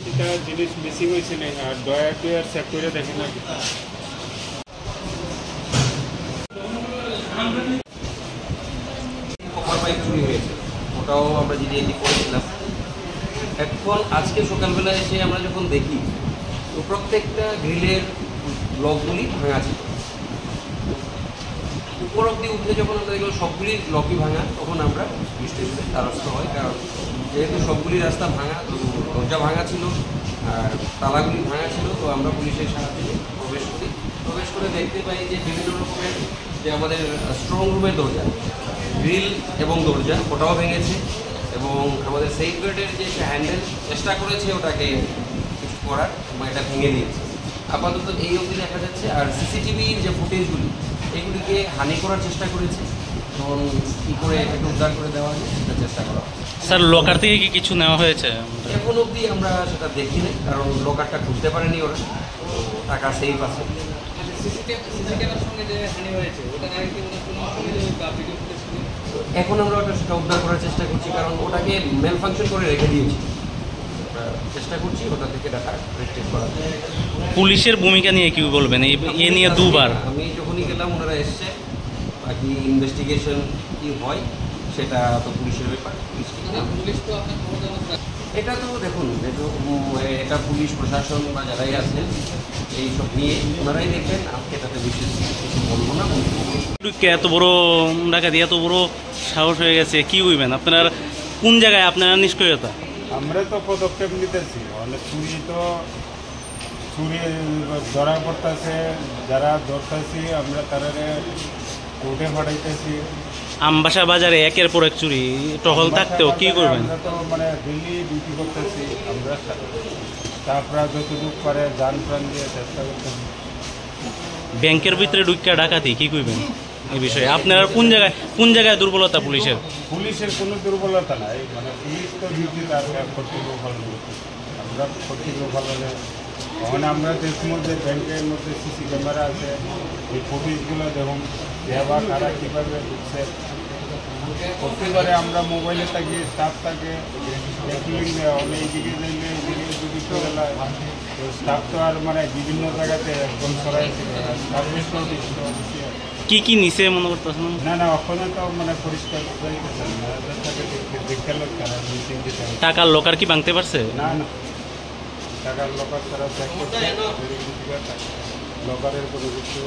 এটা জিনিস মিসিং হয়েছে না, আর দয়া টুয়ার চেক করে দেখেন না। কপার পাইপ চুরি হয়েছে, ওটাও আমরা জিডিএটি করেছিলাম। এখন আজকে সকালবেলা এসে আমরা যখন দেখি তো প্রত্যেকটা গ্রিলের লকগুলি ভাঙা ছিল। উপর অব্দি উঠে যখন আমরা দেখলাম সবগুলি লকই ভাঙা, তখন আমরা স্টেশনে দ্বারস্থ হয়। কারণ যেহেতু সবগুলি রাস্তা ভাঙা, তো দরজা ভাঙা ছিল আর তালাগুলি ভাঙা ছিল, তো আমরা পুলিশের সাহায্যে প্রবেশ করে দেখতে পাই যে বিভিন্ন রকমের যে আমাদের স্ট্রং রুমের দরজা, গ্রিল এবং দরজা ওটাও ভেঙেছে, এবং আমাদের সেফ গার্ডের যে হ্যান্ডেল চেষ্টা করেছে ওটাকে কিছু করার, এটা ভেঙে দিয়েছে। আপাতত এই অবধি দেখা যাচ্ছে। আর সিসিটিভির যে ফুটেজগুলি এগুলিকে হানি করার চেষ্টা করেছে, তখন কী করে এটাকে উদ্ধার করে দেওয়া যায় সেটা চেষ্টা করা। স্যার, লকার থেকে কি কিছু নেওয়া হয়েছে? এখন অবধি আমরা সেটা দেখিনি, কারণ লকারটা খুলতে পারেনি ওরা, টাকা সেফ আছে। এখন আমরা ওটা সেটা উদ্ধার করার চেষ্টা করছি, কারণ ওটাকে মেল ফাংশন করে রেখে দিয়েছি। চেষ্টা করছি ওটা থেকে ডাটা রেস্ট্রিক্ট করা। পুলিশের ভূমিকা নিয়ে কি বলবেন? এ নিয়ে দুবার আমি যখনই গেলাম ওনারা এসছে, বাকি ইনভেস্টিগেশন কি হয় সেটা তো পুলিশের ব্যাপার। এটা তো দেখুন, এটা পুলিশ প্রশাসন বা যারাই আছেন এইসব নিয়ে ওনারাই দেখবেন। আজকে এটাতে বিশেষ কিছু বলবো না। এত বড় ডাকাতি, এত বড় সাহস হয়ে গেছে, কি হইবেন আপনার? কোন জায়গায় আপনারা নিষ্ক্রিয়তা? আমরা তো পদক্ষেপ নিতেছি, অনেক চুরি ধরা পড়তেছে, যারা ধরতেছি আমরা তারা কোর্টে পাঠাইতেছি। আমবাসা বাজারে একের পর এক চুরি, টহল থাকতেও কি করবেন? আমরা তো ডেইলি ডিউটি করতেছি, আমরা স্টাফরা যতটুকু পারে যান প্রাণ দিয়ে চেষ্টা করতেছি। ব্যাংকের ভিতরে ঢুকিয়া ডাকাতি, কি করবেন এই বিষয়ে? আপনারা কোন জায়গায় দুর্বলতা পুলিশের? পুলিশের কোনো দুর্বলতা নাই, পুলিশ তো ডিউটি তার কর্তৃপক্ষ ভালো, আমরা কর্তৃপক্ষ ভালো হলে তখন আমরা দেখুন যে ব্যাংকের মধ্যে সিসি ক্যামেরা আছে, এই ফুটেজগুলো দেখুন ব্যবহার কারা কীভাবে ঢুকছে। প্রত্যেকবারে আমরা মোবাইলে থাকি, স্টাফ থাকে, অনেক দিকে যাইলে এইদিকে যদি চলে তো স্টাফ তো আর বিভিন্ন জায়গাতে একদম সরাই কি কি নিচে মনে করতেছেন? না ওখানে তো পরিষ্কার দেখতে লোক তারা মিটিং দিতে। টাকার লকার কি ভাঙতে পারছে? না টাকার লকার তারা চেক করছে, লকারের কোনো কিছু